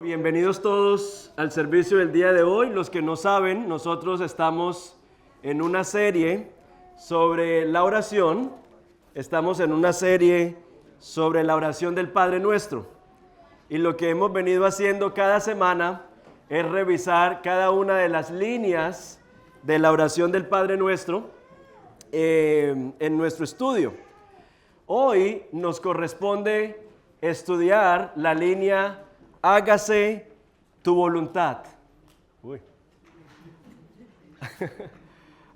Bienvenidos todos al servicio del día de hoy. Los que no saben, nosotros estamos en una serie sobre la oración. Estamos en una serie sobre la oración del Padre Nuestro. Y lo que hemos venido haciendo cada semana es revisar cada una de las líneas de la oración del Padre Nuestro en nuestro estudio. Hoy nos corresponde estudiar la línea hágase tu voluntad.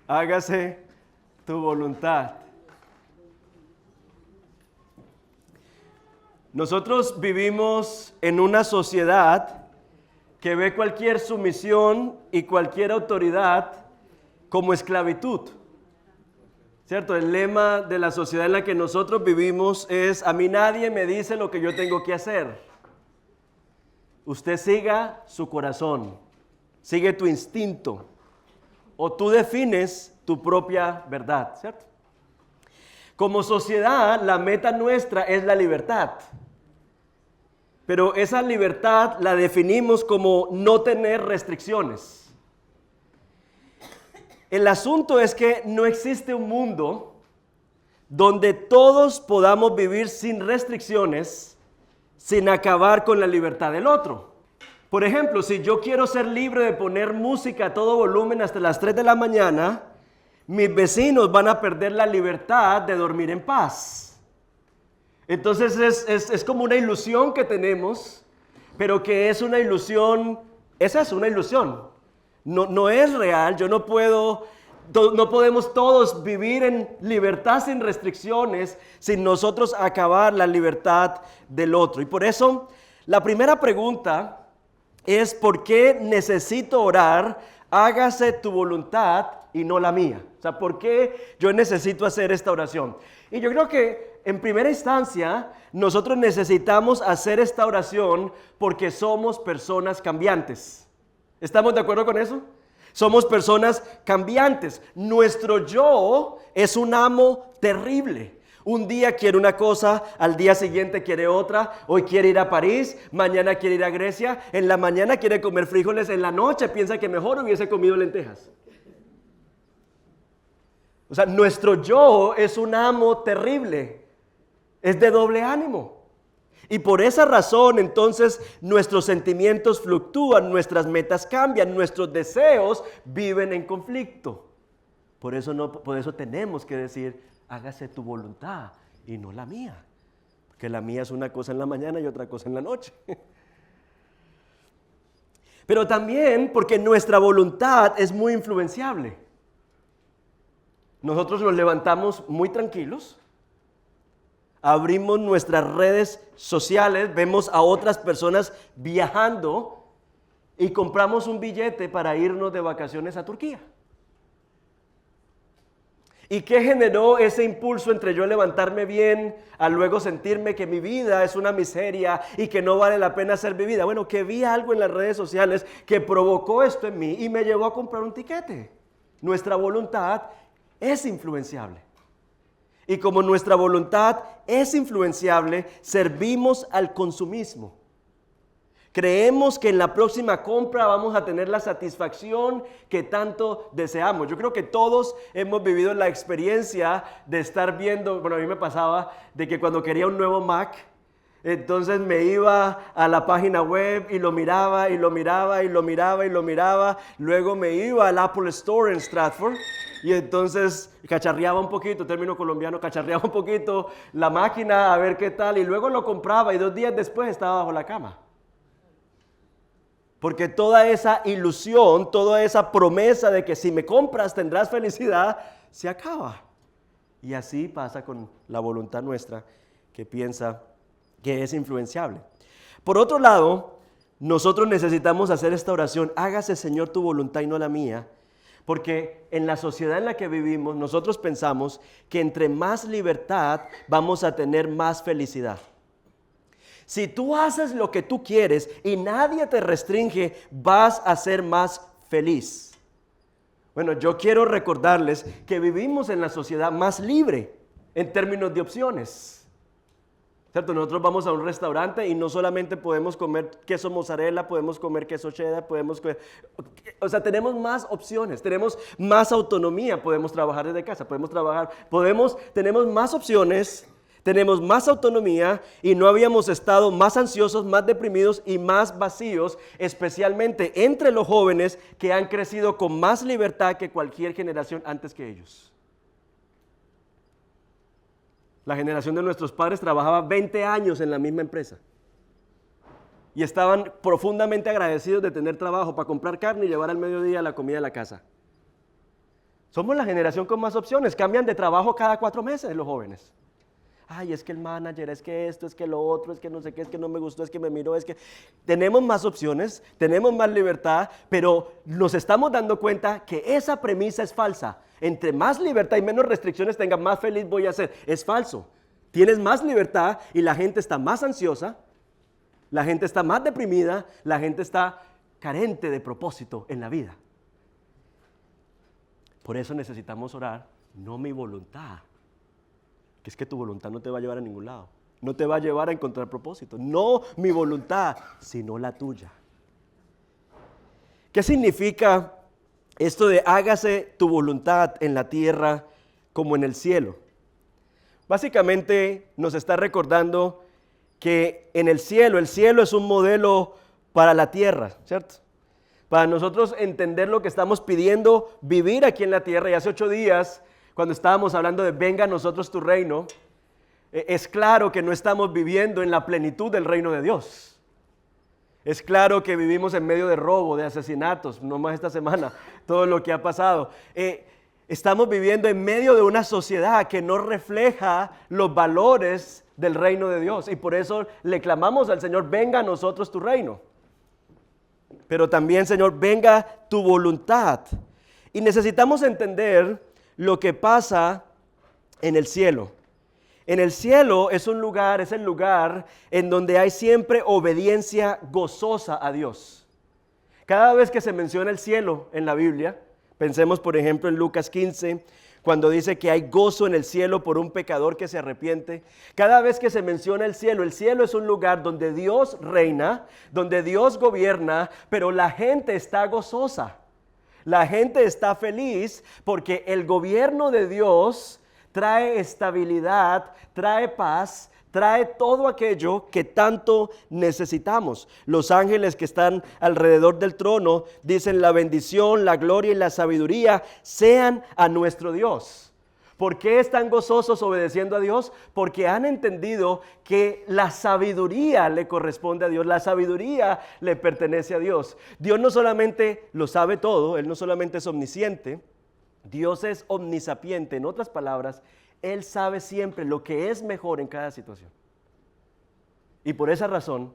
Hágase tu voluntad. Nosotros vivimos en una sociedad que ve cualquier sumisión y cualquier autoridad como esclavitud. ¿Cierto? El lema de la sociedad en la que nosotros vivimos es: a mí nadie me dice lo que yo tengo que hacer. Usted siga su corazón, sigue tu instinto, o tú defines tu propia verdad, ¿cierto? Como sociedad, la meta nuestra es la libertad, pero esa libertad la definimos como no tener restricciones. El asunto es que no existe un mundo donde todos podamos vivir sin restricciones, sin acabar con la libertad del otro. Por ejemplo, si yo quiero ser libre de poner música a todo volumen hasta las 3 de la mañana, mis vecinos van a perder la libertad de dormir en paz. Entonces es como una ilusión que tenemos, pero que es una ilusión, esa es una ilusión. No es real. No podemos todos vivir en libertad sin restricciones, sin nosotros acabar la libertad del otro. Y por eso, la primera pregunta es: ¿por qué necesito orar? Hágase tu voluntad y no la mía. O sea, ¿por qué yo necesito hacer esta oración? Y yo creo que en primera instancia nosotros necesitamos hacer esta oración porque somos personas cambiantes. ¿Estamos de acuerdo con eso? Somos personas cambiantes. Nuestro yo es un amo terrible. Un día quiere una cosa, al día siguiente quiere otra. Hoy quiere ir a París, mañana quiere ir a Grecia. En la mañana quiere comer frijoles, en la noche piensa que mejor hubiese comido lentejas. O sea, nuestro yo es un amo terrible. Es de doble ánimo. Y por esa razón, entonces, nuestros sentimientos fluctúan, nuestras metas cambian, nuestros deseos viven en conflicto. Por eso tenemos que decir: hágase tu voluntad y no la mía. Porque la mía es una cosa en la mañana y otra cosa en la noche. Pero también porque nuestra voluntad es muy influenciable. Nosotros nos levantamos muy tranquilos. Abrimos nuestras redes sociales, vemos a otras personas viajando y compramos un billete para irnos de vacaciones a Turquía. ¿Y qué generó ese impulso entre yo levantarme bien a luego sentirme que mi vida es una miseria y que no vale la pena ser vivida? Bueno, que vi algo en las redes sociales que provocó esto en mí y me llevó a comprar un tiquete. Nuestra voluntad es influenciable. Y como nuestra voluntad es influenciable, servimos al consumismo. Creemos que en la próxima compra vamos a tener la satisfacción que tanto deseamos. Yo creo que todos hemos vivido la experiencia de estar viendo, bueno, a mí me pasaba de que cuando quería un nuevo Mac, entonces me iba a la página web y lo miraba y lo miraba y lo miraba y lo miraba. Luego me iba al Apple Store en Stratford y entonces cacharreaba un poquito, término colombiano, cacharreaba un poquito la máquina a ver qué tal, y luego lo compraba y 2 días después estaba bajo la cama. Porque toda esa ilusión, toda esa promesa de que si me compras tendrás felicidad, se acaba. Y así pasa con la voluntad nuestra, que piensa que es influenciable. Por otro lado, nosotros necesitamos hacer esta oración: hágase, Señor, tu voluntad y no la mía. Porque en la sociedad en la que vivimos, nosotros pensamos que entre más libertad vamos a tener más felicidad. Si tú haces lo que tú quieres y nadie te restringe, vas a ser más feliz. Bueno, yo quiero recordarles que vivimos en la sociedad más libre en términos de opciones. ¿Cierto? Nosotros vamos a un restaurante y no solamente podemos comer queso mozzarella, podemos comer queso cheddar, o sea, tenemos más opciones, tenemos más autonomía, podemos trabajar desde casa, tenemos más opciones, tenemos más autonomía y no habíamos estado más ansiosos, más deprimidos y más vacíos, especialmente entre los jóvenes que han crecido con más libertad que cualquier generación antes que ellos. La generación de nuestros padres trabajaba 20 años en la misma empresa y estaban profundamente agradecidos de tener trabajo para comprar carne y llevar al mediodía la comida a la casa. Somos la generación con más opciones, cambian de trabajo cada 4 meses los jóvenes. Ay, es que el manager, es que esto, es que lo otro, es que no sé qué, es que no me gustó, es que me miró, es que... Tenemos más opciones, tenemos más libertad, pero nos estamos dando cuenta que esa premisa es falsa. Entre más libertad y menos restricciones tenga, más feliz voy a ser. Es falso. Tienes más libertad y la gente está más ansiosa, la gente está más deprimida, la gente está carente de propósito en la vida. Por eso necesitamos orar, no mi voluntad. Que es que tu voluntad no te va a llevar a ningún lado. No te va a llevar a encontrar propósito. No mi voluntad, sino la tuya. ¿Qué significa esto de hágase tu voluntad en la tierra como en el cielo? Básicamente nos está recordando que en el cielo es un modelo para la tierra, ¿cierto? Para nosotros entender lo que estamos pidiendo, vivir aquí en la tierra. Y hace 8 días, cuando estábamos hablando de venga a nosotros tu reino, es claro que no estamos viviendo en la plenitud del reino de Dios. Es claro que vivimos en medio de robo, de asesinatos, no más esta semana, todo lo que ha pasado. Estamos viviendo en medio de una sociedad que no refleja los valores del reino de Dios. Y por eso le clamamos al Señor, venga a nosotros tu reino. Pero también, Señor, venga tu voluntad. Y necesitamos entender lo que pasa en el cielo. En el cielo es el lugar en donde hay siempre obediencia gozosa a Dios. Cada vez que se menciona el cielo en la Biblia, pensemos por ejemplo en Lucas 15, cuando dice que hay gozo en el cielo por un pecador que se arrepiente. Cada vez que se menciona el cielo es un lugar donde Dios reina, donde Dios gobierna, pero la gente está gozosa. La gente está feliz porque el gobierno de Dios trae estabilidad, trae paz, trae todo aquello que tanto necesitamos. Los ángeles que están alrededor del trono dicen la bendición, la gloria y la sabiduría sean a nuestro Dios. ¿Por qué están gozosos obedeciendo a Dios? Porque han entendido que la sabiduría le corresponde a Dios, la sabiduría le pertenece a Dios. Dios no solamente lo sabe todo, Él no solamente es omnisciente, Dios es omnisapiente. En otras palabras, Él sabe siempre lo que es mejor en cada situación. Y por esa razón,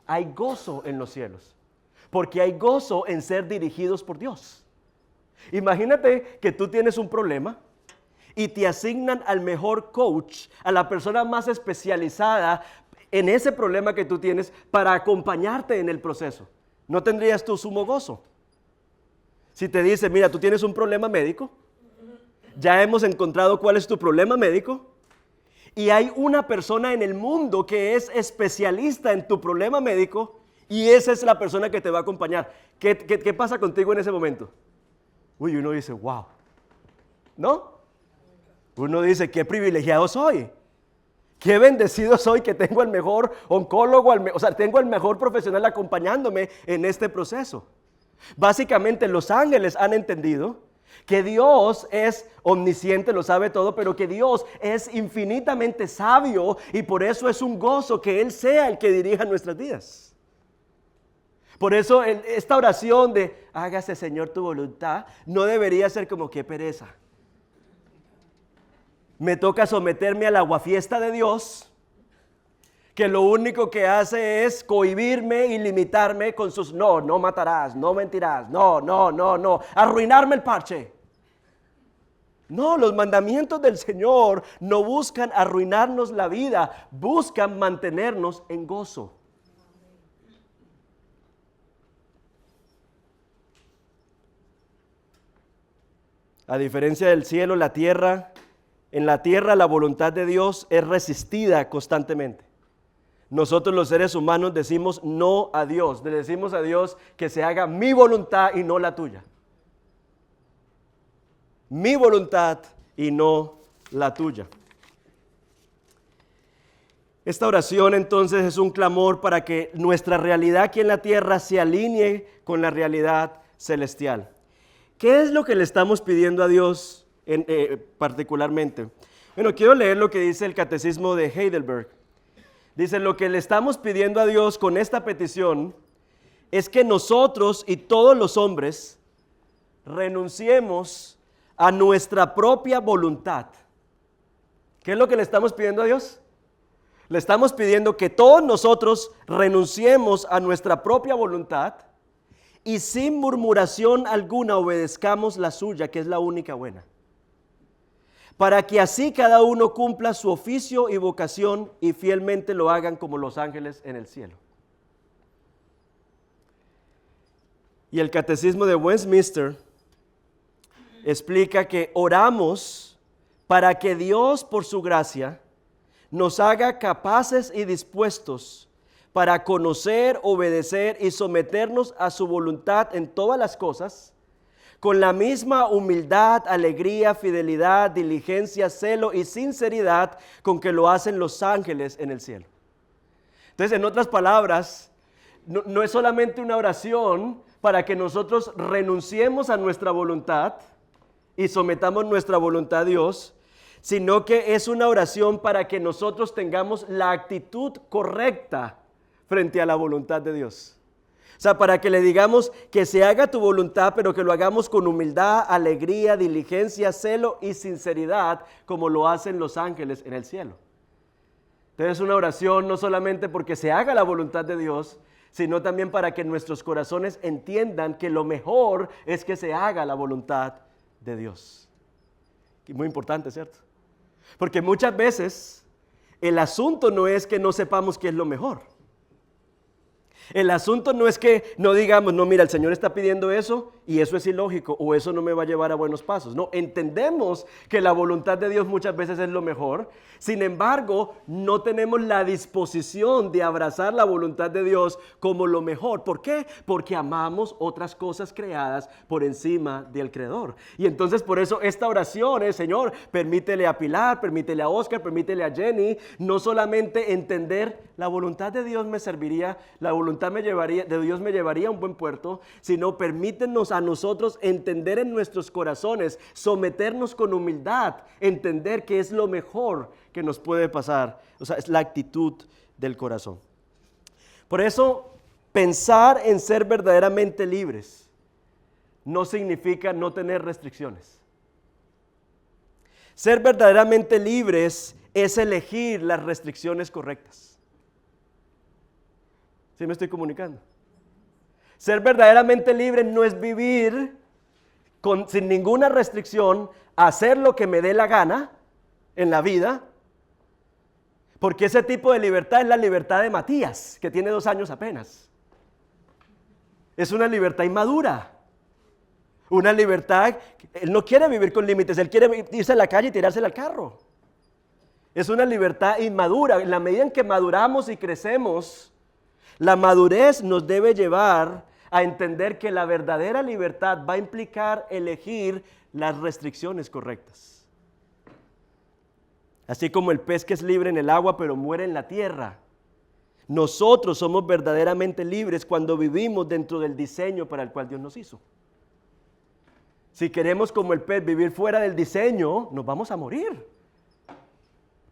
hay gozo en los cielos. Porque hay gozo en ser dirigidos por Dios. Imagínate que tú tienes un problema y te asignan al mejor coach, a la persona más especializada en ese problema que tú tienes para acompañarte en el proceso. ¿No tendrías tu sumo gozo? Si te dice, mira, tú tienes un problema médico, ya hemos encontrado cuál es tu problema médico y hay una persona en el mundo que es especialista en tu problema médico y esa es la persona que te va a acompañar. ¿Qué pasa contigo en ese momento? Uy, uno dice, wow, ¿no? Uno dice, qué privilegiado soy, qué bendecido soy que tengo el mejor oncólogo, tengo el mejor profesional acompañándome en este proceso. Básicamente los ángeles han entendido que Dios es omnisciente, lo sabe todo, pero que Dios es infinitamente sabio y por eso es un gozo que Él sea el que dirija nuestras vidas. Por eso esta oración de hágase Señor tu voluntad no debería ser como qué pereza. Me toca someterme al aguafiesta de Dios, que lo único que hace es cohibirme y limitarme con sus no matarás, no mentirás, no, arruinarme el parche. No, los mandamientos del Señor no buscan arruinarnos la vida, buscan mantenernos en gozo. A diferencia del cielo, la tierra en la tierra la voluntad de Dios es resistida constantemente. Nosotros los seres humanos decimos no a Dios, le decimos a Dios que se haga mi voluntad y no la tuya. Mi voluntad y no la tuya. Esta oración entonces es un clamor para que nuestra realidad aquí en la tierra se alinee con la realidad celestial. ¿Qué es lo que le estamos pidiendo a Dios particularmente? Bueno, quiero leer lo que dice el Catecismo de Heidelberg. Dice, lo que le estamos pidiendo a Dios con esta petición es que nosotros y todos los hombres renunciemos a nuestra propia voluntad. ¿Qué es lo que le estamos pidiendo a Dios? Le estamos pidiendo que todos nosotros renunciemos a nuestra propia voluntad y sin murmuración alguna obedezcamos la suya, que es la única buena. Para que así cada uno cumpla su oficio y vocación y fielmente lo hagan como los ángeles en el cielo. Y el Catecismo de Westminster explica que oramos para que Dios, por su gracia, nos haga capaces y dispuestos para conocer, obedecer y someternos a su voluntad en todas las cosas, con la misma humildad, alegría, fidelidad, diligencia, celo y sinceridad con que lo hacen los ángeles en el cielo. Entonces, en otras palabras, no es solamente una oración para que nosotros renunciemos a nuestra voluntad y sometamos nuestra voluntad a Dios, sino que es una oración para que nosotros tengamos la actitud correcta frente a la voluntad de Dios. O sea, para que le digamos que se haga tu voluntad, pero que lo hagamos con humildad, alegría, diligencia, celo y sinceridad, como lo hacen los ángeles en el cielo. Entonces es una oración no solamente porque se haga la voluntad de Dios, sino también para que nuestros corazones entiendan que lo mejor es que se haga la voluntad de Dios. Y muy importante, ¿cierto? Porque muchas veces el asunto no es que no sepamos qué es lo mejor. El asunto no es que no digamos, no, mira, el Señor está pidiendo eso y eso es ilógico o eso no me va a llevar a buenos pasos. No, entendemos que la voluntad de Dios muchas veces es lo mejor. Sin embargo, no tenemos la disposición de abrazar la voluntad de Dios como lo mejor. ¿Por qué? Porque amamos otras cosas creadas por encima del Creador. Y entonces por eso esta oración es, Señor, permítele a Pilar, permítele a Oscar, permítele a Jenny, no solamente entender la voluntad de Dios me serviría, la voluntad de Dios me llevaría a un buen puerto, sino permítenos a nosotros entender en nuestros corazones, someternos con humildad, entender que es lo mejor que nos puede pasar. O sea, es la actitud del corazón. Por eso, pensar en ser verdaderamente libres no significa no tener restricciones. Ser verdaderamente libres es elegir las restricciones correctas. ¿Sí me estoy comunicando? Ser verdaderamente libre no es vivir sin ninguna restricción, hacer lo que me dé la gana en la vida, porque ese tipo de libertad es la libertad de Matías, que tiene 2 años apenas. Es una libertad inmadura. Una libertad, él no quiere vivir con límites, él quiere irse a la calle y tirársela al carro. Es una libertad inmadura. En la medida en que maduramos y crecemos, la madurez nos debe llevar a entender que la verdadera libertad va a implicar elegir las restricciones correctas. Así como el pez que es libre en el agua pero muere en la tierra, nosotros somos verdaderamente libres cuando vivimos dentro del diseño para el cual Dios nos hizo. Si queremos como el pez vivir fuera del diseño, nos vamos a morir.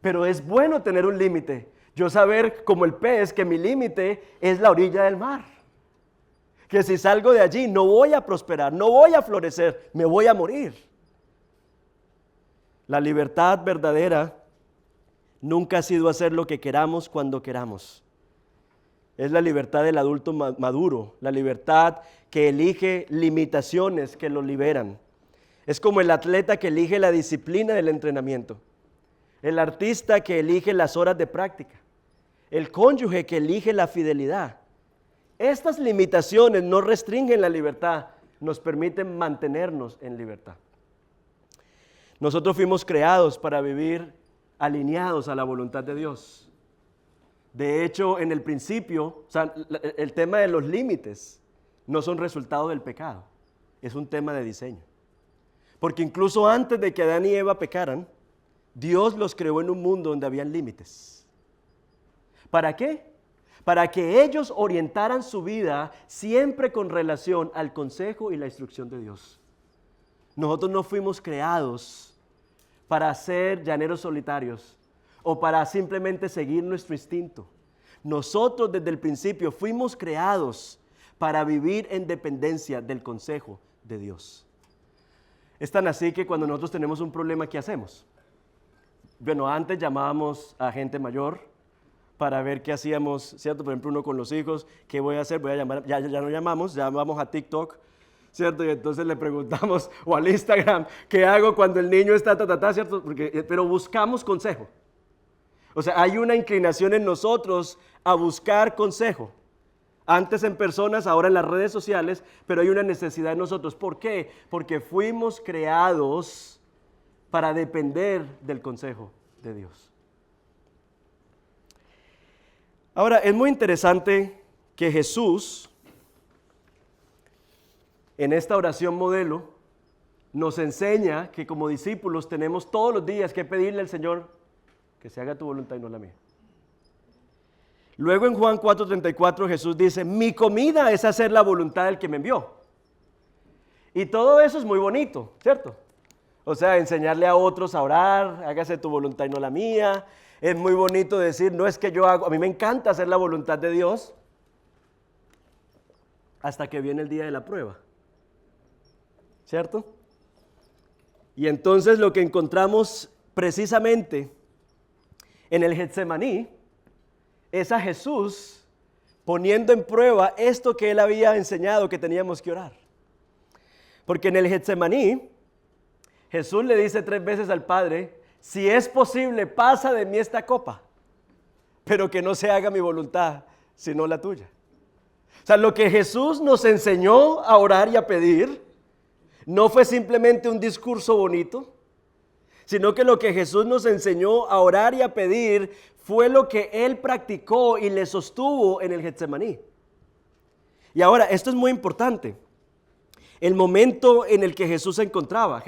Pero es bueno tener un límite. Yo saber como el pez que mi límite es la orilla del mar. Que si salgo de allí no voy a prosperar, no voy a florecer, me voy a morir. La libertad verdadera nunca ha sido hacer lo que queramos cuando queramos. Es la libertad del adulto maduro, la libertad que elige limitaciones que lo liberan. Es como el atleta que elige la disciplina del entrenamiento, el artista que elige las horas de práctica, el cónyuge que elige la fidelidad. Estas limitaciones no restringen la libertad, nos permiten mantenernos en libertad. Nosotros fuimos creados para vivir alineados a la voluntad de Dios. De hecho, en el principio, o sea, el tema de los límites no son resultado del pecado, es un tema de diseño. Porque incluso antes de que Adán y Eva pecaran, Dios los creó en un mundo donde habían límites. ¿Para qué? Para que ellos orientaran su vida siempre con relación al consejo y la instrucción de Dios. Nosotros no fuimos creados para ser llaneros solitarios o para simplemente seguir nuestro instinto. Nosotros desde el principio fuimos creados para vivir en dependencia del consejo de Dios. Es tan así que cuando nosotros tenemos un problema, ¿qué hacemos? Bueno, antes llamábamos a gente mayor para ver qué hacíamos, ¿cierto? Por ejemplo, uno con los hijos, ¿qué voy a hacer? Voy a llamar, ya no llamamos a TikTok, ¿cierto? Y entonces le preguntamos, o al Instagram, ¿qué hago cuando el niño está ¿cierto? Pero buscamos consejo. O sea, hay una inclinación en nosotros a buscar consejo. Antes en personas, ahora en las redes sociales, pero hay una necesidad en nosotros. ¿Por qué? Porque fuimos creados para depender del consejo de Dios. Ahora, es muy interesante que Jesús, en esta oración modelo, nos enseña que como discípulos tenemos todos los días que pedirle al Señor que se haga tu voluntad y no la mía. Luego en Juan 4:34 Jesús dice, mi comida es hacer la voluntad del que me envió. Y todo eso es muy bonito, ¿cierto? O sea, enseñarle a otros a orar, hágase tu voluntad y no la mía. Es muy bonito decir, no es que yo hago, a mí me encanta hacer la voluntad de Dios, hasta que viene el día de la prueba, ¿cierto? Y entonces lo que encontramos precisamente en el Getsemaní es a Jesús poniendo en prueba esto que él había enseñado que teníamos que orar. Porque en el Getsemaní, Jesús le dice 3 veces al Padre, si es posible, pasa de mí esta copa, pero que no se haga mi voluntad, sino la tuya. O sea, lo que Jesús nos enseñó a orar y a pedir, no fue simplemente un discurso bonito, sino que lo que Jesús nos enseñó a orar y a pedir fue lo que Él practicó y le sostuvo en el Getsemaní. Y ahora, esto es muy importante. El momento en el que Jesús se encontraba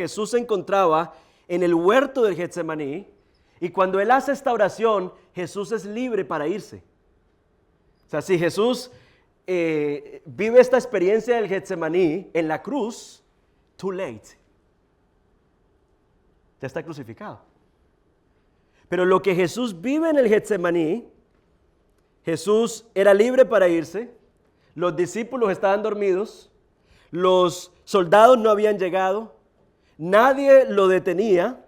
en el huerto del Getsemaní, y cuando Él hace esta oración, Jesús es libre para irse. O sea, si Jesús vive esta experiencia del Getsemaní en la cruz, too late. Ya está crucificado. Pero lo que Jesús vive en el Getsemaní, Jesús era libre para irse, los discípulos estaban dormidos, los soldados no habían llegado, nadie lo detenía,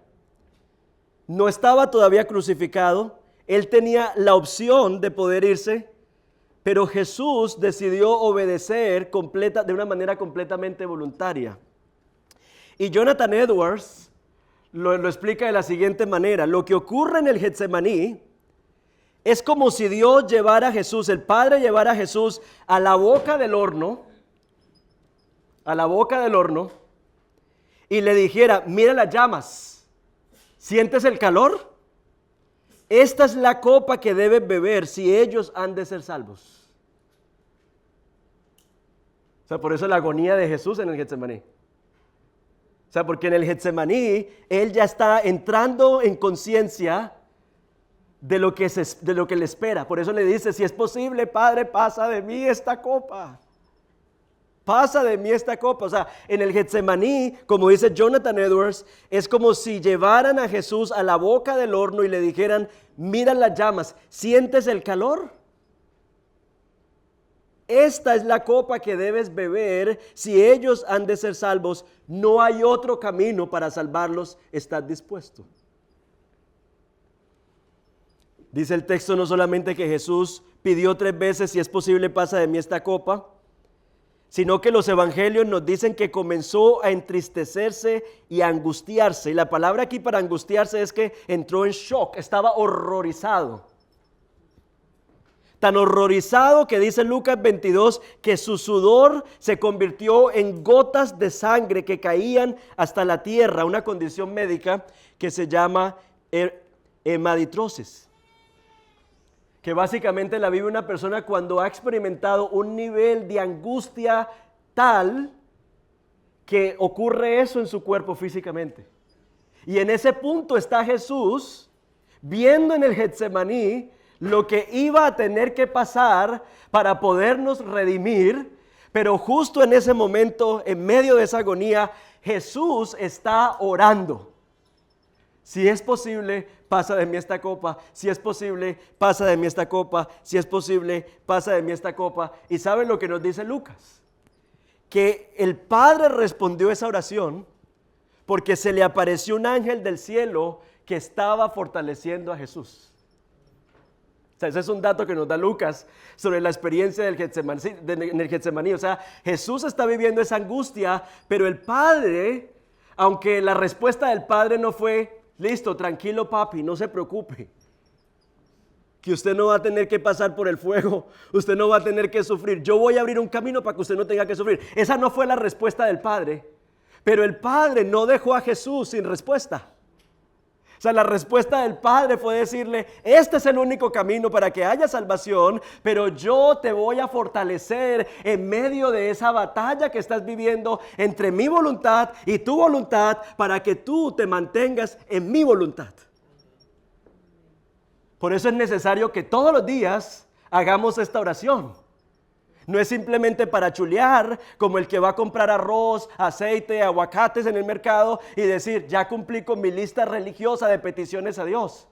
no estaba todavía crucificado, él tenía la opción de poder irse, pero Jesús decidió obedecer de una manera completamente voluntaria. Y Jonathan Edwards lo explica de la siguiente manera: lo que ocurre en el Getsemaní es como si Dios llevara a Jesús, el Padre llevara a Jesús a la boca del horno, y le dijera, mira las llamas, ¿sientes el calor? Esta es la copa que debes beber si ellos han de ser salvos. O sea, por eso la agonía de Jesús en el Getsemaní. O sea, porque en el Getsemaní Él ya está entrando en conciencia de lo que le espera. Por eso le dice, si es posible, Padre, pasa de mí esta copa. Pasa de mí esta copa. O sea, en el Getsemaní, como dice Jonathan Edwards, es como si llevaran a Jesús a la boca del horno y le dijeran, mira las llamas, ¿sientes el calor? Esta es la copa que debes beber si ellos han de ser salvos. No hay otro camino para salvarlos. ¿Estás dispuesto? Dice el texto no solamente que Jesús pidió 3 veces, si es posible, pasa de mí esta copa, sino que los evangelios nos dicen que comenzó a entristecerse y a angustiarse. Y la palabra aquí para angustiarse es que entró en shock, estaba horrorizado. Tan horrorizado que dice Lucas 22 que su sudor se convirtió en gotas de sangre que caían hasta la tierra, una condición médica que se llama hemaditrosis, que básicamente la vive una persona cuando ha experimentado un nivel de angustia tal que ocurre eso en su cuerpo físicamente. Y en ese punto está Jesús viendo en el Getsemaní lo que iba a tener que pasar para podernos redimir, pero justo en ese momento, en medio de esa agonía, Jesús está orando. Si es posible, pasa de mí esta copa. Si es posible, pasa de mí esta copa. Si es posible, pasa de mí esta copa. ¿Y saben lo que nos dice Lucas? Que el Padre respondió esa oración porque se le apareció un ángel del cielo que estaba fortaleciendo a Jesús. O sea, ese es un dato que nos da Lucas sobre la experiencia del en el Getsemaní. O sea, Jesús está viviendo esa angustia, pero el Padre, aunque la respuesta del Padre no fue, listo, tranquilo papi, no se preocupe, que usted no va a tener que pasar por el fuego, usted no va a tener que sufrir, yo voy a abrir un camino para que usted no tenga que sufrir. Esa no fue la respuesta del Padre, pero el Padre no dejó a Jesús sin respuesta. O sea, la respuesta del Padre fue decirle, este es el único camino para que haya salvación, pero yo te voy a fortalecer en medio de esa batalla que estás viviendo entre mi voluntad y tu voluntad para que tú te mantengas en mi voluntad. Por eso es necesario que todos los días hagamos esta oración. No es simplemente para chulear, como el que va a comprar arroz, aceite, aguacates en el mercado y decir, ya cumplí con mi lista religiosa de peticiones a Dios.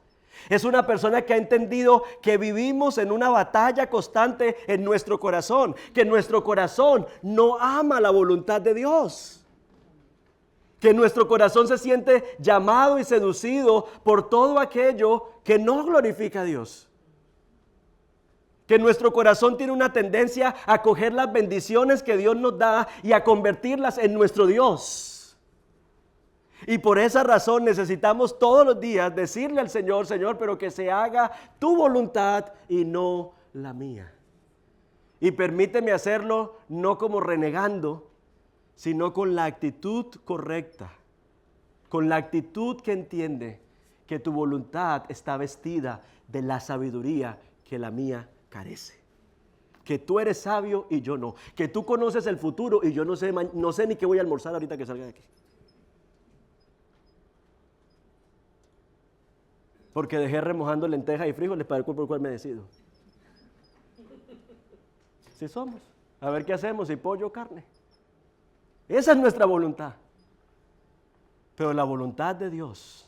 Es una persona que ha entendido que vivimos en una batalla constante en nuestro corazón, que nuestro corazón no ama la voluntad de Dios, que nuestro corazón se siente llamado y seducido por todo aquello que no glorifica a Dios. Que nuestro corazón tiene una tendencia a coger las bendiciones que Dios nos da y a convertirlas en nuestro Dios. Y por esa razón necesitamos todos los días decirle al Señor, Señor, pero que se haga tu voluntad y no la mía. Y permíteme hacerlo no como renegando, sino con la actitud correcta, con la actitud que entiende que tu voluntad está vestida de la sabiduría que la mía carece. Que tú eres sabio y yo no. Que tú conoces el futuro y yo no sé ni qué voy a almorzar ahorita que salga de aquí. Porque dejé remojando lentejas y frijoles para el cuerpo por el cual me decido. Si somos. A ver qué hacemos, si pollo o carne. Esa es nuestra voluntad. Pero la voluntad de Dios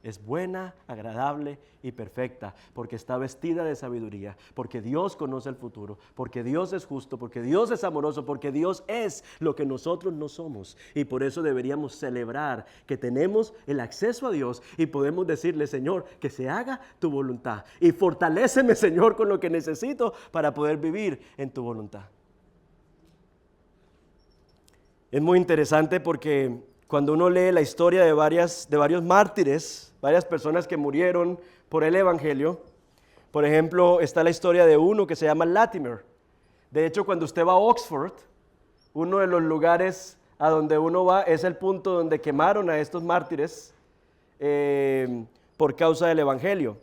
es buena, agradable y perfecta, porque está vestida de sabiduría, porque Dios conoce el futuro, porque Dios es justo, porque Dios es amoroso, porque Dios es lo que nosotros no somos. Y por eso deberíamos celebrar que tenemos el acceso a Dios y podemos decirle, Señor, que se haga tu voluntad. Y fortaléceme, Señor, con lo que necesito para poder vivir en tu voluntad. Es muy interesante porque cuando uno lee la historia de varios mártires, varias personas que murieron por el Evangelio, por ejemplo, está la historia de uno que se llama Latimer. De hecho, cuando usted va a Oxford, uno de los lugares a donde uno va es el punto donde quemaron a estos mártires por causa del Evangelio.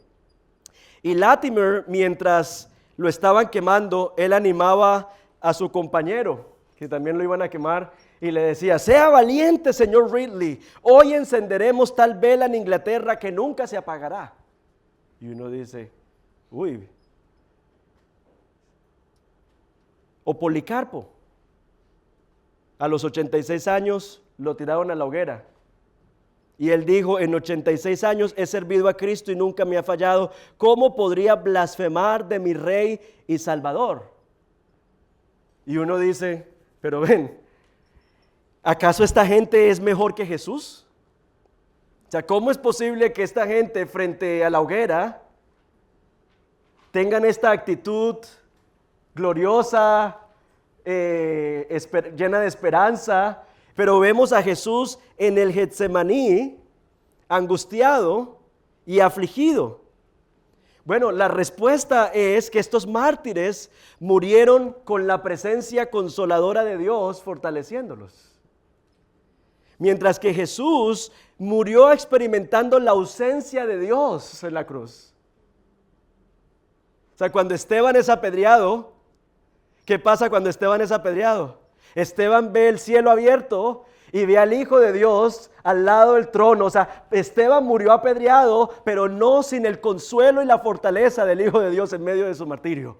Y Latimer, mientras lo estaban quemando, él animaba a su compañero, que también lo iban a quemar, y le decía, sea valiente, señor Ridley, hoy encenderemos tal vela en Inglaterra que nunca se apagará. Y uno dice, uy. O Policarpo, a los 86 años lo tiraron a la hoguera. Y él dijo, en 86 años he servido a Cristo y nunca me ha fallado. ¿Cómo podría blasfemar de mi Rey y Salvador? Y uno dice, pero ven, ¿acaso esta gente es mejor que Jesús? O sea, ¿cómo es posible que esta gente frente a la hoguera tengan esta actitud gloriosa, llena de esperanza, pero vemos a Jesús en el Getsemaní, angustiado y afligido? Bueno, la respuesta es que estos mártires murieron con la presencia consoladora de Dios fortaleciéndolos. Mientras que Jesús murió experimentando la ausencia de Dios en la cruz. O sea, cuando Esteban es apedreado, ¿qué pasa cuando Esteban es apedreado? Esteban ve el cielo abierto y ve al Hijo de Dios al lado del trono. O sea, Esteban murió apedreado, pero no sin el consuelo y la fortaleza del Hijo de Dios en medio de su martirio.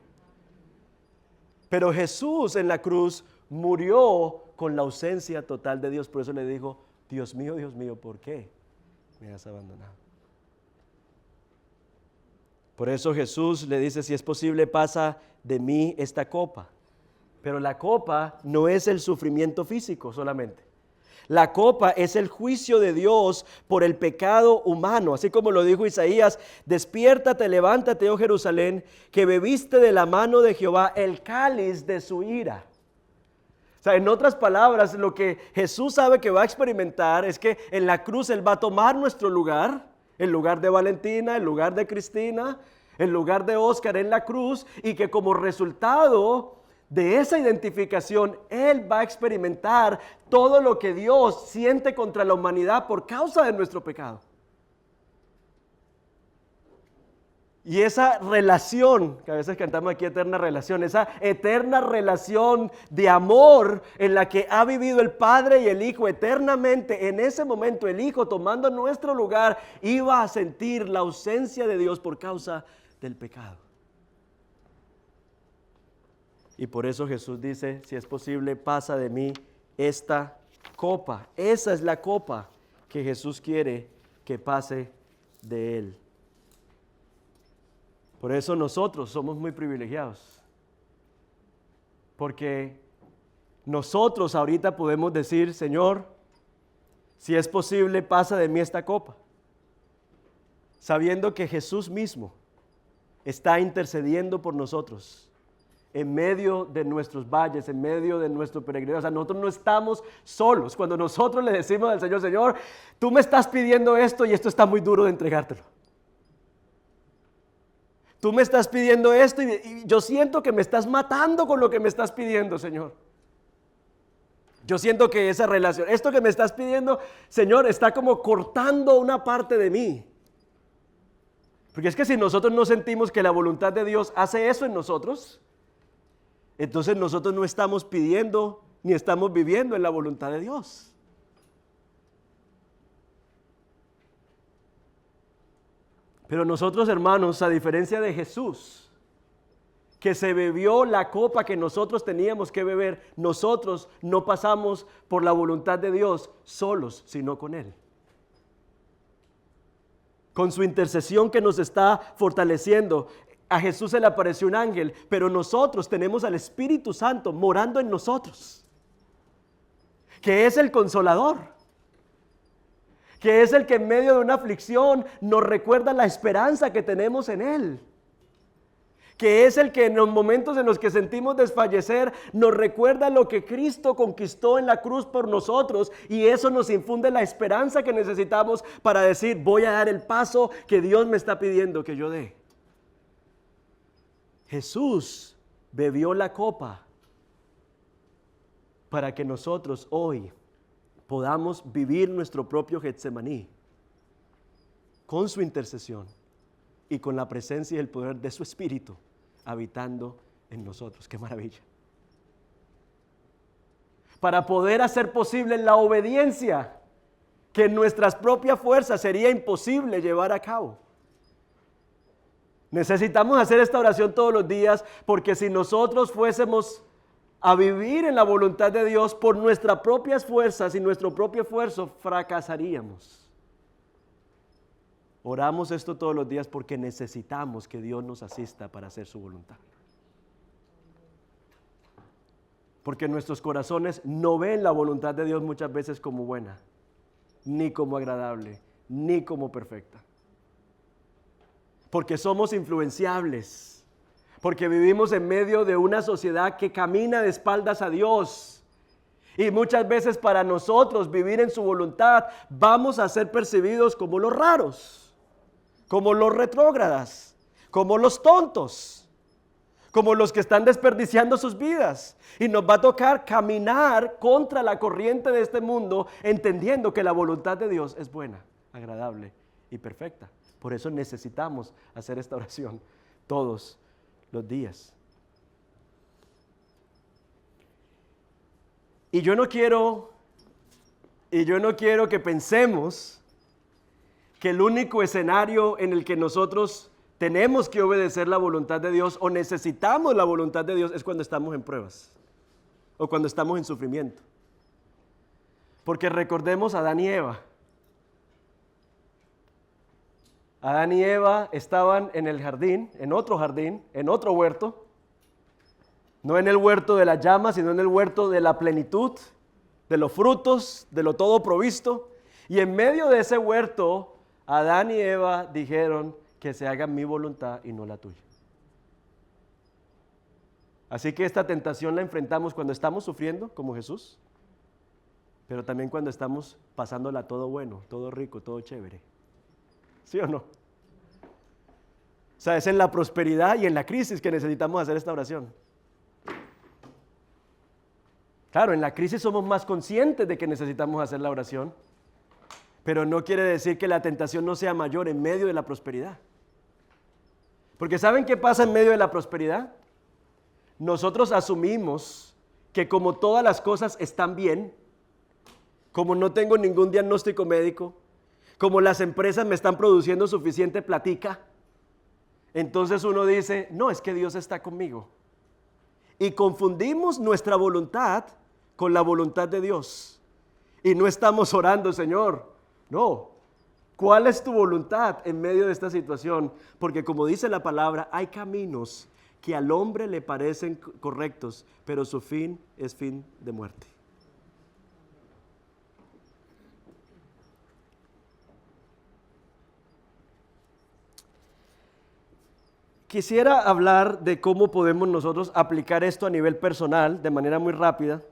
Pero Jesús en la cruz murió con la ausencia total de Dios. Por eso le dijo, Dios mío, ¿por qué me has abandonado? Por eso Jesús le dice, si es posible, pasa de mí esta copa. Pero la copa no es el sufrimiento físico solamente. La copa es el juicio de Dios por el pecado humano. Así como lo dijo Isaías, despiértate, levántate, oh Jerusalén, que bebiste de la mano de Jehová el cáliz de su ira. O sea, en otras palabras, lo que Jesús sabe que va a experimentar es que en la cruz Él va a tomar nuestro lugar, el lugar de Valentina, el lugar de Cristina, el lugar de Oscar en la cruz, y que como resultado de esa identificación, Él va a experimentar todo lo que Dios siente contra la humanidad por causa de nuestro pecado. Y esa relación, que a veces cantamos aquí eterna relación, esa eterna relación de amor en la que ha vivido el Padre y el Hijo eternamente, en ese momento el Hijo tomando nuestro lugar iba a sentir la ausencia de Dios por causa del pecado. Y por eso Jesús dice, si es posible, pasa de mí esta copa. Esa es la copa que Jesús quiere que pase de Él. Por eso nosotros somos muy privilegiados. Porque nosotros ahorita podemos decir, Señor, si es posible, pasa de mí esta copa. Sabiendo que Jesús mismo está intercediendo por nosotros. En medio de nuestros valles, en medio de nuestro peregrinaje. O sea, nosotros no estamos solos. Cuando nosotros le decimos al Señor, Señor, tú me estás pidiendo esto y esto está muy duro de entregártelo. Tú me estás pidiendo esto y yo siento que me estás matando con lo que me estás pidiendo, Señor. Yo siento que esa relación, esto que me estás pidiendo, Señor, está como cortando una parte de mí. Porque es que si nosotros no sentimos que la voluntad de Dios hace eso en nosotros, entonces nosotros no estamos pidiendo ni estamos viviendo en la voluntad de Dios. Pero nosotros, hermanos, a diferencia de Jesús, que se bebió la copa que nosotros teníamos que beber, nosotros no pasamos por la voluntad de Dios solos, sino con Él. Con su intercesión que nos está fortaleciendo. A Jesús se le apareció un ángel, pero nosotros tenemos al Espíritu Santo morando en nosotros, que es el consolador, que es el que en medio de una aflicción nos recuerda la esperanza que tenemos en Él, que es el que en los momentos en los que sentimos desfallecer nos recuerda lo que Cristo conquistó en la cruz por nosotros, y eso nos infunde la esperanza que necesitamos para decir, voy a dar el paso que Dios me está pidiendo que yo dé. Jesús bebió la copa para que nosotros hoy podamos vivir nuestro propio Getsemaní con su intercesión y con la presencia y el poder de su Espíritu habitando en nosotros. ¡Qué maravilla! Para poder hacer posible la obediencia que en nuestras propias fuerzas sería imposible llevar a cabo. Necesitamos hacer esta oración todos los días, porque si nosotros fuésemos a vivir en la voluntad de Dios por nuestras propias fuerzas y nuestro propio esfuerzo, fracasaríamos. Oramos esto todos los días porque necesitamos que Dios nos asista para hacer su voluntad. Porque nuestros corazones no ven la voluntad de Dios muchas veces como buena, ni como agradable, ni como perfecta. Porque somos influenciables, porque vivimos en medio de una sociedad que camina de espaldas a Dios. Y muchas veces para nosotros vivir en su voluntad vamos a ser percibidos como los raros, como los retrógradas, como los tontos, como los que están desperdiciando sus vidas. Y nos va a tocar caminar contra la corriente de este mundo, entendiendo que la voluntad de Dios es buena, agradable y perfecta. Por eso necesitamos hacer esta oración todos los días. Y yo no quiero que pensemos que el único escenario en el que nosotros tenemos que obedecer la voluntad de Dios o necesitamos la voluntad de Dios es cuando estamos en pruebas o cuando estamos en sufrimiento. Porque recordemos a Adán y Eva. Adán y Eva estaban en el jardín, en otro huerto, no en el huerto de las llamas, sino en el huerto de la plenitud, de los frutos, de lo todo provisto. Y en medio de ese huerto, Adán y Eva dijeron que se haga mi voluntad y no la tuya. Así que esta tentación la enfrentamos cuando estamos sufriendo, como Jesús, pero también cuando estamos pasándola todo bueno, todo rico, todo chévere. ¿Sí o no? O sea, es en la prosperidad y en la crisis que necesitamos hacer esta oración. Claro, en la crisis somos más conscientes de que necesitamos hacer la oración, pero no quiere decir que la tentación no sea mayor en medio de la prosperidad. Porque ¿saben qué pasa en medio de la prosperidad? Nosotros asumimos que como todas las cosas están bien, como no tengo ningún diagnóstico médico, como las empresas me están produciendo suficiente platica, entonces uno dice, no, es que Dios está conmigo. Y confundimos nuestra voluntad con la voluntad de Dios. Y no estamos orando, Señor, no. ¿Cuál es tu voluntad en medio de esta situación? Porque como dice la palabra, hay caminos que al hombre le parecen correctos, pero su fin es fin de muerte. Quisiera hablar de cómo podemos nosotros aplicar esto a nivel personal de manera muy rápida.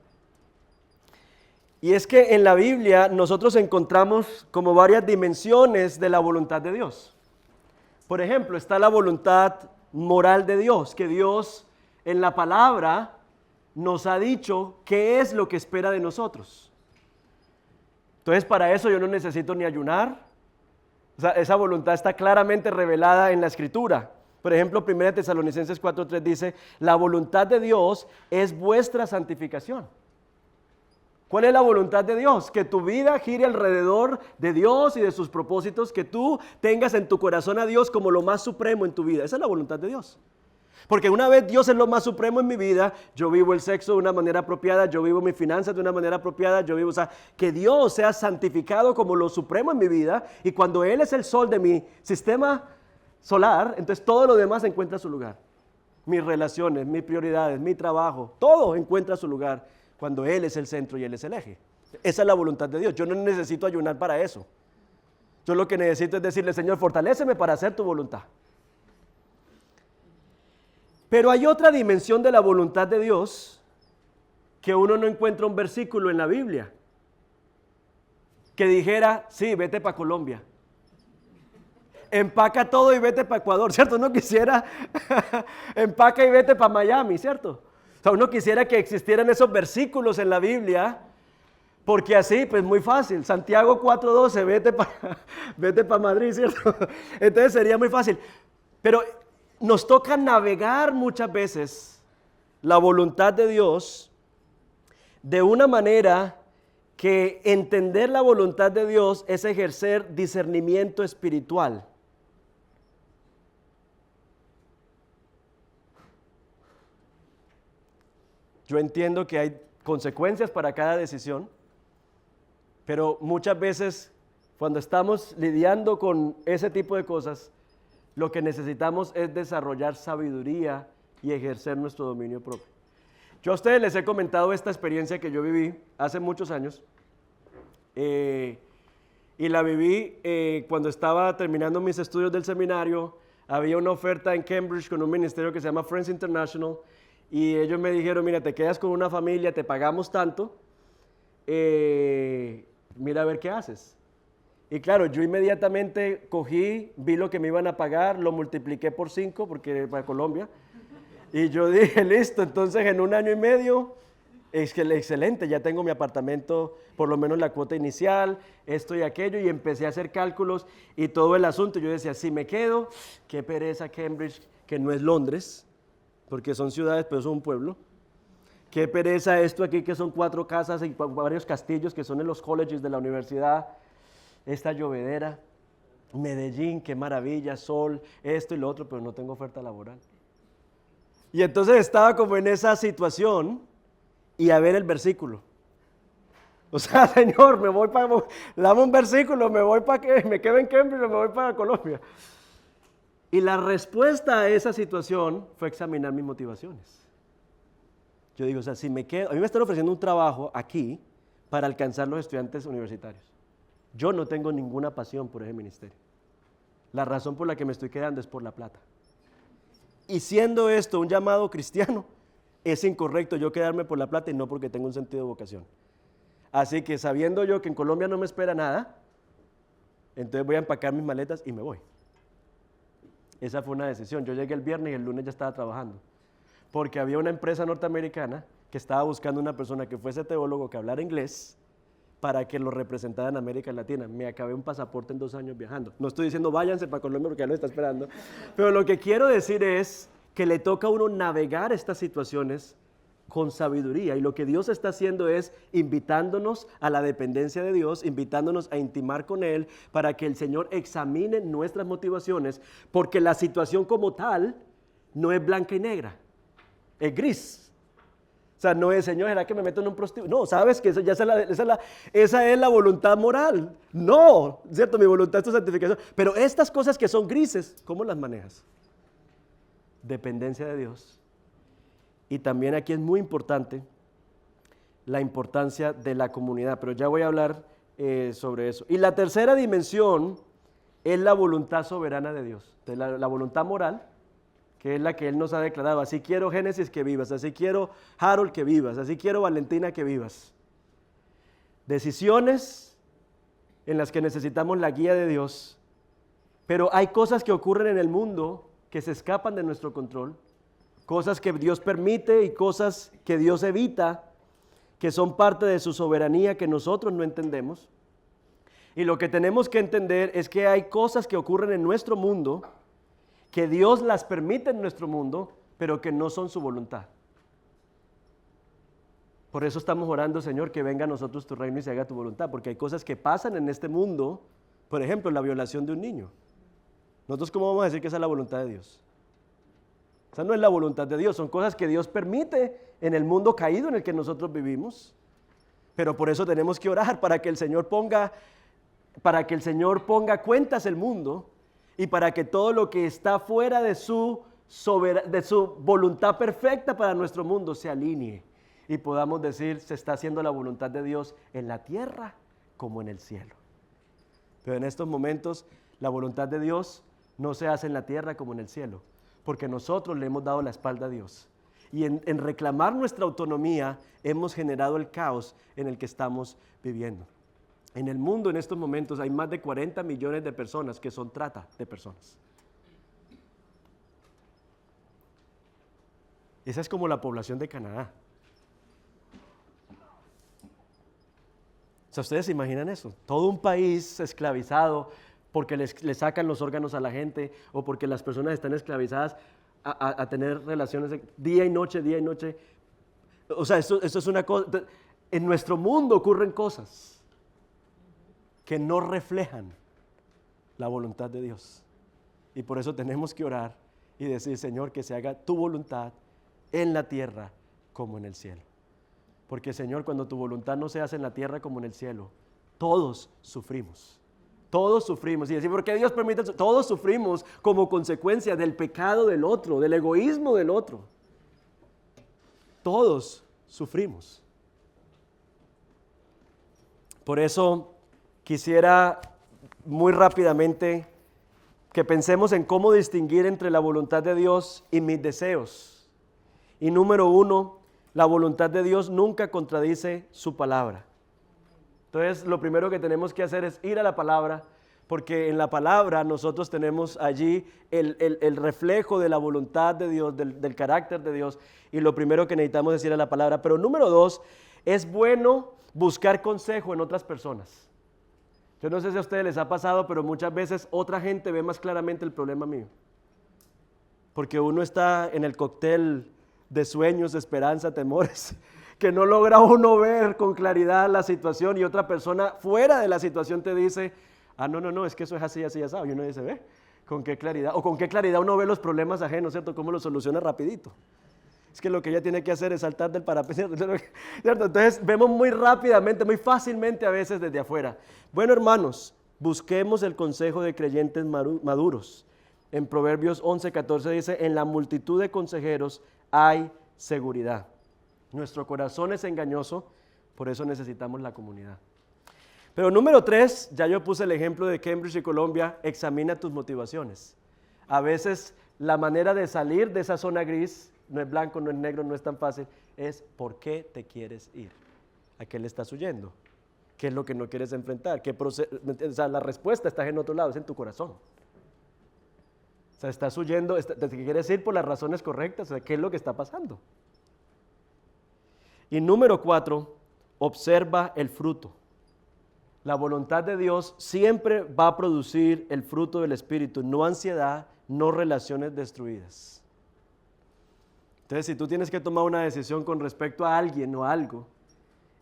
Y es que en la Biblia nosotros encontramos como varias dimensiones de la voluntad de Dios. Por ejemplo, está la voluntad moral de Dios, que Dios en la palabra nos ha dicho qué es lo que espera de nosotros. Entonces, para eso yo no necesito ni ayunar. O sea, esa voluntad está claramente revelada en la Escritura. Por ejemplo, 1 Tesalonicenses 4:3 dice, la voluntad de Dios es vuestra santificación. ¿Cuál es la voluntad de Dios? Que tu vida gire alrededor de Dios y de sus propósitos, que tú tengas en tu corazón a Dios como lo más supremo en tu vida. Esa es la voluntad de Dios. Porque una vez Dios es lo más supremo en mi vida, yo vivo el sexo de una manera apropiada, yo vivo mis finanzas de una manera apropiada, o sea, que Dios sea santificado como lo supremo en mi vida, y cuando Él es el sol de mi sistema solar, entonces todo lo demás encuentra su lugar. Mis relaciones, mis prioridades, mi trabajo, todo encuentra su lugar cuando Él es el centro y Él es el eje. Esa es la voluntad de Dios. Yo no necesito ayunar para eso. Yo lo que necesito es decirle, Señor, fortaléceme para hacer tu voluntad. Pero hay otra dimensión de la voluntad de Dios que uno no encuentra un versículo en la Biblia que dijera, sí, vete para Colombia. Empaca todo y vete para Ecuador, ¿cierto? Uno quisiera empaca y vete para Miami, ¿cierto? O sea, uno quisiera que existieran esos versículos en la Biblia, porque así, pues muy fácil. Santiago 4:12, vete para Madrid, ¿cierto? Entonces sería muy fácil. Pero nos toca navegar muchas veces la voluntad de Dios de una manera que entender la voluntad de Dios es ejercer discernimiento espiritual. Yo entiendo que hay consecuencias para cada decisión, pero muchas veces cuando estamos lidiando con ese tipo de cosas, lo que necesitamos es desarrollar sabiduría y ejercer nuestro dominio propio. Yo a ustedes les he comentado esta experiencia que yo viví hace muchos años, y la viví cuando estaba terminando mis estudios del seminario. Había una oferta en Cambridge con un ministerio que se llama Friends International, y ellos me dijeron, mira, te quedas con una familia, te pagamos tanto, mira a ver qué haces. Y claro, yo inmediatamente cogí, vi lo que me iban a pagar, lo multipliqué por 5 porque era para Colombia. Y yo dije, listo, entonces en 1 año y medio, excelente, ya tengo mi apartamento, por lo menos la cuota inicial, esto y aquello, y empecé a hacer cálculos y todo el asunto. Yo decía, si me quedo, qué pereza Cambridge, que no es Londres, porque son ciudades, pero son un pueblo. Qué pereza esto aquí, que son 4 casas y varios castillos, que son en los colleges de la universidad. Esta llovedera, Medellín, qué maravilla, sol, esto y lo otro, pero no tengo oferta laboral. Y entonces estaba como en esa situación y a ver el versículo. O sea, Señor, me voy para, dame un versículo, me voy para que me quedo en Cambridge, me voy para Colombia. Y la respuesta a esa situación fue examinar mis motivaciones. Yo digo, o sea, si me quedo, a mí me están ofreciendo un trabajo aquí para alcanzar los estudiantes universitarios. Yo no tengo ninguna pasión por ese ministerio. La razón por la que me estoy quedando es por la plata. Y siendo esto un llamado cristiano, es incorrecto yo quedarme por la plata y no porque tengo un sentido de vocación. Así que sabiendo yo que en Colombia no me espera nada, entonces voy a empacar mis maletas y me voy. Esa fue una decisión. Yo llegué el viernes y el lunes ya estaba trabajando. Porque había una empresa norteamericana que estaba buscando una persona que fuese teólogo, que hablara inglés, para que lo representara en América Latina. Me acabé un pasaporte en 2 años viajando. No estoy diciendo váyanse para Colombia porque ya lo está esperando, pero lo que quiero decir es que le toca a uno navegar estas situaciones con sabiduría, y lo que Dios está haciendo es invitándonos a la dependencia de Dios, invitándonos a intimar con Él para que el Señor examine nuestras motivaciones, porque la situación como tal no es blanca y negra, es gris. O sea, no es, Señor, ¿será que me meto en un prostíbulo? No, sabes que esa es la voluntad moral. No, ¿cierto? Mi voluntad es tu santificación. Pero estas cosas que son grises, ¿cómo las manejas? Dependencia de Dios. Y también aquí es muy importante la importancia de la comunidad, pero ya voy a hablar sobre eso. Y la tercera dimensión es la voluntad soberana de Dios. Entonces, la voluntad moral, que es la que Él nos ha declarado. Así quiero Génesis que vivas, así quiero Harold que vivas, así quiero Valentina que vivas. Decisiones en las que necesitamos la guía de Dios, pero hay cosas que ocurren en el mundo que se escapan de nuestro control, cosas que Dios permite y cosas que Dios evita, que son parte de su soberanía que nosotros no entendemos. Y lo que tenemos que entender es que hay cosas que ocurren en nuestro mundo, que Dios las permite en nuestro mundo, pero que no son su voluntad. Por eso estamos orando, Señor, que venga a nosotros tu reino y se haga tu voluntad, porque hay cosas que pasan en este mundo, por ejemplo, la violación de un niño. ¿Nosotros cómo vamos a decir que esa es la voluntad de Dios? Esa no es la voluntad de Dios, son cosas que Dios permite en el mundo caído en el que nosotros vivimos, pero por eso tenemos que orar para que el Señor ponga cuentas el mundo, y para que todo lo que está fuera de su voluntad perfecta para nuestro mundo se alinee y podamos decir, se está haciendo la voluntad de Dios en la tierra como en el cielo. Pero en estos momentos la voluntad de Dios no se hace en la tierra como en el cielo, porque nosotros le hemos dado la espalda a Dios. Y en reclamar nuestra autonomía hemos generado el caos en el que estamos viviendo. En el mundo en estos momentos hay más de 40 millones de personas que son trata de personas. Esa es como la población de Canadá. O sea, ¿ustedes se imaginan eso? Todo un país esclavizado porque le sacan los órganos a la gente o porque las personas están esclavizadas a tener relaciones día y noche, día y noche. O sea, esto es una cosa. En nuestro mundo ocurren cosas que no reflejan la voluntad de Dios. Y por eso tenemos que orar y decir, Señor, que se haga tu voluntad en la tierra como en el cielo. Porque, Señor, cuando tu voluntad no se hace en la tierra como en el cielo, todos sufrimos. Todos sufrimos. Y decir, ¿por qué Dios permite eso? Todos sufrimos como consecuencia del pecado del otro, del egoísmo del otro. Todos sufrimos. Por eso quisiera muy rápidamente que pensemos en cómo distinguir entre la voluntad de Dios y mis deseos. Y número 1, la voluntad de Dios nunca contradice su palabra. Entonces, lo primero que tenemos que hacer es ir a la palabra, porque en la palabra nosotros tenemos allí el reflejo de la voluntad de Dios, del carácter de Dios, y lo primero que necesitamos es ir a la palabra. Pero número 2, es bueno buscar consejo en otras personas. Yo no sé si a ustedes les ha pasado, pero muchas veces otra gente ve más claramente el problema mío. Porque uno está en el cóctel de sueños, esperanza, temores, que no logra uno ver con claridad la situación, y otra persona fuera de la situación te dice, no, es que eso es así, así, así, y uno dice, ve, ¿con qué claridad? O con qué claridad uno ve los problemas ajenos, ¿cierto? ¿Cómo los soluciona rapidito? Es que lo que ella tiene que hacer es saltar del parapente, ¿cierto? Entonces vemos muy rápidamente, muy fácilmente a veces desde afuera. Bueno, hermanos, busquemos el consejo de creyentes maduros. En Proverbios 11:14 dice, en la multitud de consejeros hay seguridad. Nuestro corazón es engañoso, por eso necesitamos la comunidad. Pero número 3, ya yo puse el ejemplo de Cambridge y Colombia, examina tus motivaciones. A veces la manera de salir de esa zona gris, no es blanco, no es negro, no es tan fácil, es ¿por qué te quieres ir? ¿A qué le estás huyendo? ¿Qué es lo que no quieres enfrentar? O sea, la respuesta está en otro lado, es en tu corazón. O sea, estás huyendo, te quieres ir por las razones correctas, o sea, ¿qué es lo que está pasando? Y número 4, observa el fruto. La voluntad de Dios siempre va a producir el fruto del Espíritu, no ansiedad, no relaciones destruidas. Entonces, si tú tienes que tomar una decisión con respecto a alguien o algo,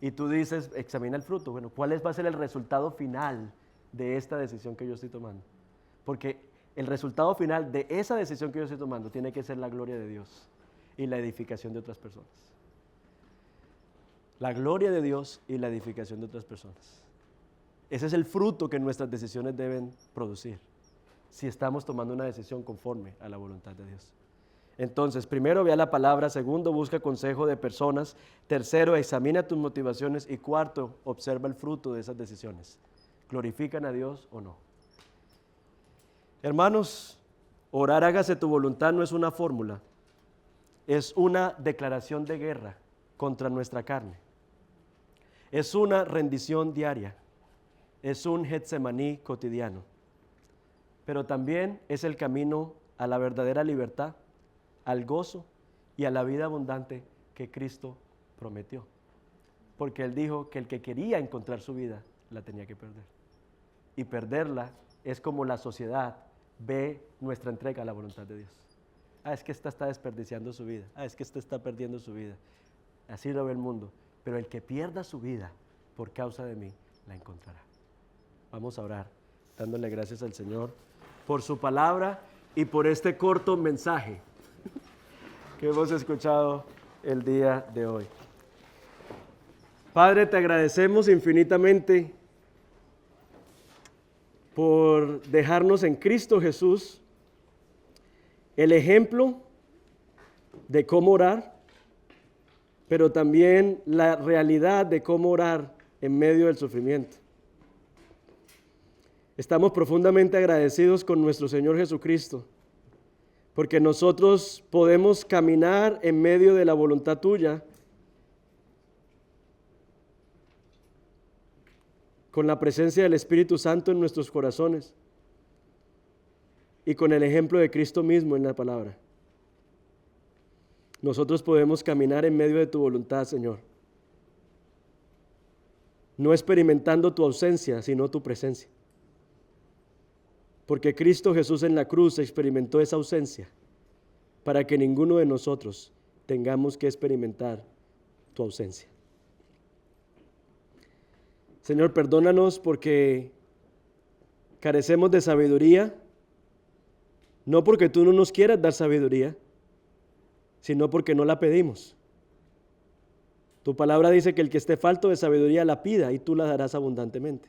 y tú dices, examina el fruto, bueno, ¿cuál va a ser el resultado final de esta decisión que yo estoy tomando? Porque el resultado final de esa decisión que yo estoy tomando tiene que ser la gloria de Dios y la edificación de otras personas. La gloria de Dios y la edificación de otras personas. Ese es el fruto que nuestras decisiones deben producir, si estamos tomando una decisión conforme a la voluntad de Dios. Entonces, primero, ve a la palabra. Segundo, busca consejo de personas. Tercero, examina tus motivaciones. Y cuarto, observa el fruto de esas decisiones. ¿Glorifican a Dios o no? Hermanos, orar hágase tu voluntad no es una fórmula, es una declaración de guerra contra nuestra carne. Es una rendición diaria, es un Getsemaní cotidiano, pero también es el camino a la verdadera libertad, al gozo y a la vida abundante que Cristo prometió. Porque Él dijo que el que quería encontrar su vida, la tenía que perder. Y perderla es como la sociedad ve nuestra entrega a la voluntad de Dios. Es que esta está desperdiciando su vida. Es que esta está perdiendo su vida. Así lo ve el mundo. Pero el que pierda su vida por causa de mí, la encontrará. Vamos a orar, dándole gracias al Señor por su palabra y por este corto mensaje que hemos escuchado el día de hoy. Padre, te agradecemos infinitamente por dejarnos en Cristo Jesús el ejemplo de cómo orar, pero también la realidad de cómo orar en medio del sufrimiento. Estamos profundamente agradecidos con nuestro Señor Jesucristo, porque nosotros podemos caminar en medio de la voluntad tuya con la presencia del Espíritu Santo en nuestros corazones y con el ejemplo de Cristo mismo en la palabra. Nosotros podemos caminar en medio de tu voluntad, Señor, no experimentando tu ausencia, sino tu presencia. Porque Cristo Jesús en la cruz experimentó esa ausencia para que ninguno de nosotros tengamos que experimentar tu ausencia. Señor, perdónanos porque carecemos de sabiduría, no porque tú no nos quieras dar sabiduría, sino porque no la pedimos. Tu palabra dice que el que esté falto de sabiduría la pida y tú la darás abundantemente.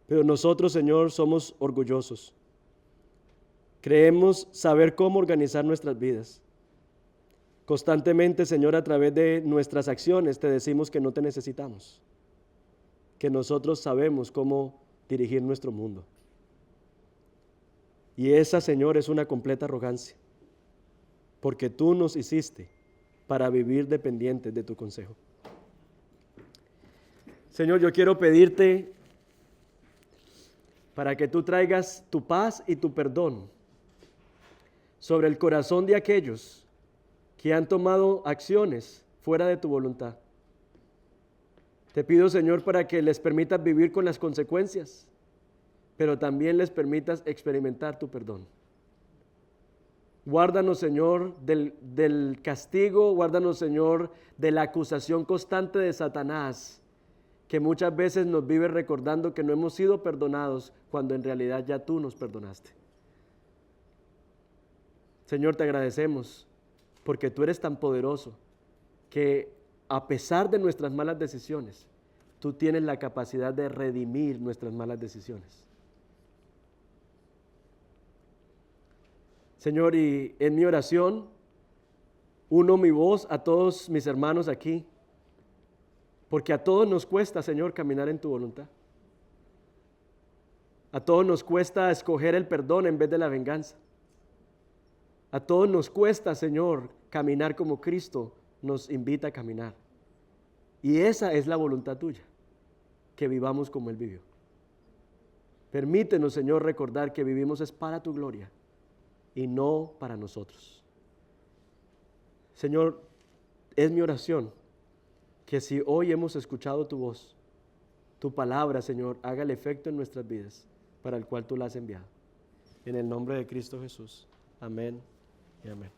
Pero nosotros, Señor, somos orgullosos. Creemos saber cómo organizar nuestras vidas. Constantemente, Señor, a través de nuestras acciones te decimos que no te necesitamos, que nosotros sabemos cómo dirigir nuestro mundo. Y esa, Señor, es una completa arrogancia, porque tú nos hiciste para vivir dependientes de tu consejo. Señor, yo quiero pedirte para que tú traigas tu paz y tu perdón sobre el corazón de aquellos que han tomado acciones fuera de tu voluntad. Te pido, Señor, para que les permitas vivir con las consecuencias, pero también les permitas experimentar tu perdón. Guárdanos, Señor, del castigo, guárdanos, Señor, de la acusación constante de Satanás, que muchas veces nos vive recordando que no hemos sido perdonados cuando en realidad ya tú nos perdonaste. Señor, te agradecemos porque tú eres tan poderoso que a pesar de nuestras malas decisiones, tú tienes la capacidad de redimir nuestras malas decisiones. Señor, y en mi oración, uno mi voz a todos mis hermanos aquí, porque a todos nos cuesta, Señor, caminar en tu voluntad. A todos nos cuesta escoger el perdón en vez de la venganza. A todos nos cuesta, Señor, caminar como Cristo nos invita a caminar. Y esa es la voluntad tuya, que vivamos como Él vivió. Permítenos, Señor, recordar que vivimos es para tu gloria y no para nosotros. Señor, es mi oración que si hoy hemos escuchado tu voz, tu palabra, Señor, haga el efecto en nuestras vidas para el cual tú la has enviado. En el nombre de Cristo Jesús. Amén y amén.